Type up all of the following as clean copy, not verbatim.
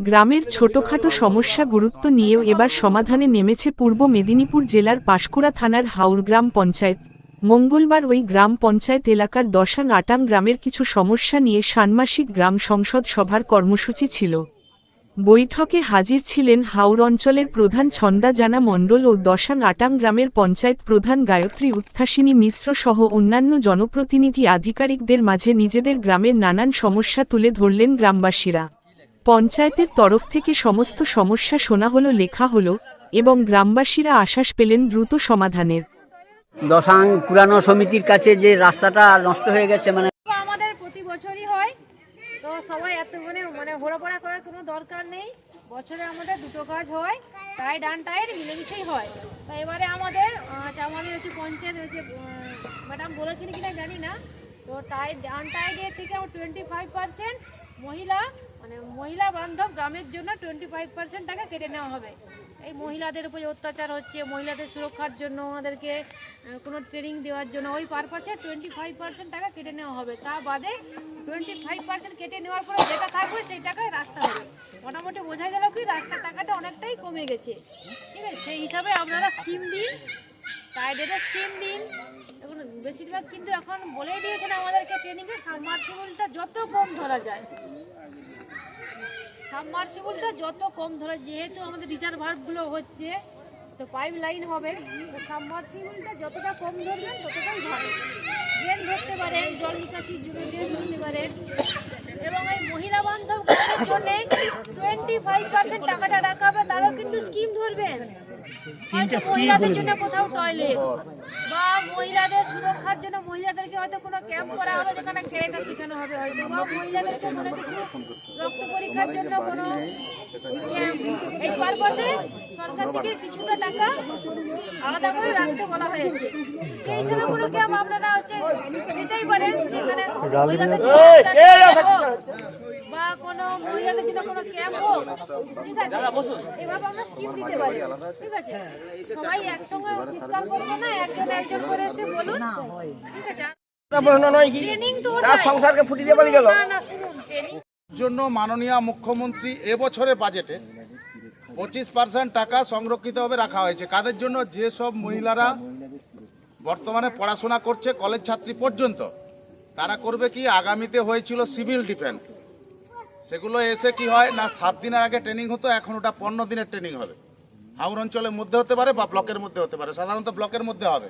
গ্রামের ছোটখাটো সমস্যা গুরুত্ব নিয়েও এবার সমাধানে নেমেছে পূর্ব মেদিনীপুর জেলার পাঁশকুড়া থানার হাওর গ্রাম পঞ্চায়েত। মঙ্গলবার ওই গ্রাম পঞ্চায়েত এলাকার দশাং আটাং গ্রামের কিছু সমস্যা নিয়ে ষান্মাসিক গ্রাম সংসদ সভার কর্মসূচি ছিল। বৈঠকে হাজির ছিলেন হাওর অঞ্চলের প্রধান ছন্দা জানা মণ্ডল ও দশাং আটাং গ্রামের পঞ্চায়েত প্রধান গায়ত্রী উত্থাসিনী মিশ্র সহ অন্যান্য জনপ্রতিনিধি আধিকারিকদের মাঝে নিজেদের গ্রামের নানান সমস্যা তুলে ধরলেন গ্রামবাসীরা। পঞ্চায়েতের তরফ থেকে সমস্ত সমস্যা শোনা হলো, লেখা হলো এবং গ্রামবাসীরা আশ্বাস পেলেন দ্রুত সমাধানের। দশাং পুরানো সমিতির কাছে যে রাস্তাটা নষ্ট হয়ে গেছে, আমাদের প্রতি বছরই হয়, তো সবাই এত ঘোরাফেরা করার কোনো দরকার নেই। বছরে আমাদের দুটো কাজ হয়, টাইড আনটাইড মিলেমিশেই হয়। তো এবারে আমাদের হচ্ছে পঞ্চায়েত হচ্ছে, ম্যাডাম বলেছেন কিনা জানি না, তো টাইড আনটাইডের থেকে 25% মহিলা বান্ধব গ্রামের জন্য 25% টাকা কেটে নেওয়া হবে। এই মহিলাদের উপর অত্যাচার হচ্ছে, মহিলাদের সুরক্ষার জন্য ওনাদেরকে কোনো ট্রেনিং দেওয়ার জন্য ওই পারপাসে 25% টাকা কেটে নেওয়া হবে। তা বাদে 25% কেটে নেওয়ার পরে যেটা থাকবে সেই টাকায় রাস্তা হবে। মোটামুটি বোঝা গেল কি রাস্তার টাকাটা অনেকটাই কমে গেছে। ঠিক আছে, সেই হিসাবে আপনারা স্কিম দিন, টাইডেরও স্কিম দিন। এখন বেশিরভাগ কিন্তু এখন বলেই দিয়েছেন আমাদেরকে ট্রেনিংয়ে, সাবমার্সিবলটা যত কম ধরা যায়, যেহেতু আমাদের রিজার্ভারগুলো হচ্ছে, তো পাইপ লাইন হবে, তো সাবমার্সিবলটা যতটা কম ধরবেন ততটাই ভালো। ড্রেন ধরতে পারেন, জল নিকাশির জন্য ড্রেন ধরতে পারেন। এবং এই মহিলা বান্ধব কাজের জন্য 25% টাকাটা রাখা হবে, তারাও কিন্তু স্কিম ধরবেন। হয়তো মহিলাদের জন্য কোথাও টয়লেট বা মহিলাদের সুরক্ষার জন্য মহিলাদেরকে হয়তো কোনো ক্যাম্প করা হবে, যেখানে ক্যারেটা শেখানো হবে, হয়তো বা মহিলাদেরকে কোনো কিছু রক্ত পরীক্ষার জন্য কোনো ক্যাম্প। এই পারপাসে সরকার থেকে কিছুটা টাকা আলাদা করে রাখতে বলা হয়েছে। সেই হিসেবে কোনো ক্যাম্প আপনারা দিতেই পারেন, সেখানে বা কোনো মহিলাদের জন্য কোনো ক্যাম্প হোক। ঠিক আছে, এভাবে আমরা স্কিম দিতে পারি। ঠিক আছে, সবাই একসঙ্গে চিৎকার করবো না, একজন করে এসে বলুন। ঠিক আছে, জন্য মাননীয় মুখ্যমন্ত্রী এবছরের বাজেটে 25% টাকা সংরক্ষিতভাবে রাখা হয়েছে। কাদের জন্য? যেসব মহিলারা বর্তমানে পড়াশোনা করছে, কলেজ ছাত্রী পর্যন্ত, তারা করবে কি, আগামীতে হয়েছিল সিভিল ডিফেন্স, সেগুলো এসে কি হয় না, 7 দিনের আগে ট্রেনিং হতো, এখন ওটা 15 দিনের ট্রেনিং হবে। হাওর অঞ্চলের মধ্যে হতে পারে বা ব্লকের মধ্যে হতে পারে, সাধারণত ব্লকের মধ্যে হবে।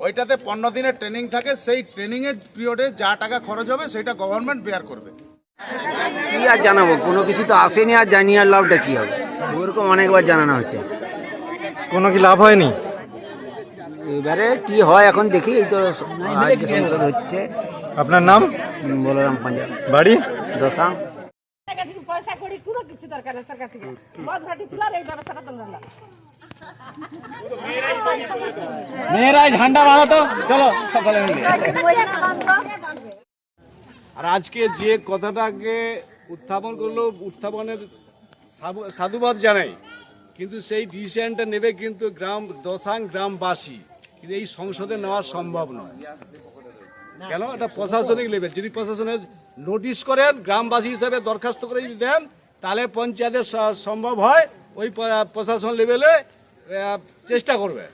ওইটাতে 15 দিনের ট্রেনিং থাকে, সেই ট্রেনিংয়ের পিরিয়ডে যা টাকা খরচ হবে সেটা গভর্নমেন্ট বেয়ার করবে। কি আর জানাবো, কোনো কিছু তো আসেনি, আর জানিয়ে আর লাভটা কি হবে? ওরকম অনেকবার জানানো হচ্ছে, কোনো কি লাভ হয়নি। এবারে কি হয় এখন দেখি। এই তো সংসদ হচ্ছে। আপনার নাম? বলরাম পাঞ্জাব, বাড়ি? দশাং। পয়সা করি কোনো কিছু দরকার নেই সরকার থেকে, বদভাটি তোলার এই ব্যবস্থাটা তোলা। মেয়েরাই ঝান্ডা বাঁধাতো, চলো সকালে মিলে। আর আজকে যে কথাটাকে উত্থাপন করলো, উত্থাপনের সাধুবাদ জানাই, কিন্তু সেই ডিসিশনটা নেবে কিন্তু দশাং গ্রামবাসী, কিন্তু এই সংসদে নেওয়া সম্ভব নয়। কেন? এটা প্রশাসনিক লেভেল। যদি প্রশাসনের নোটিশ করেন, গ্রামবাসী হিসাবে দরখাস্ত করে যদি দেন, তাহলে পঞ্চায়েতের সম্ভব হয়, ওই প্রশাসন লেভেলে চেষ্টা করবে।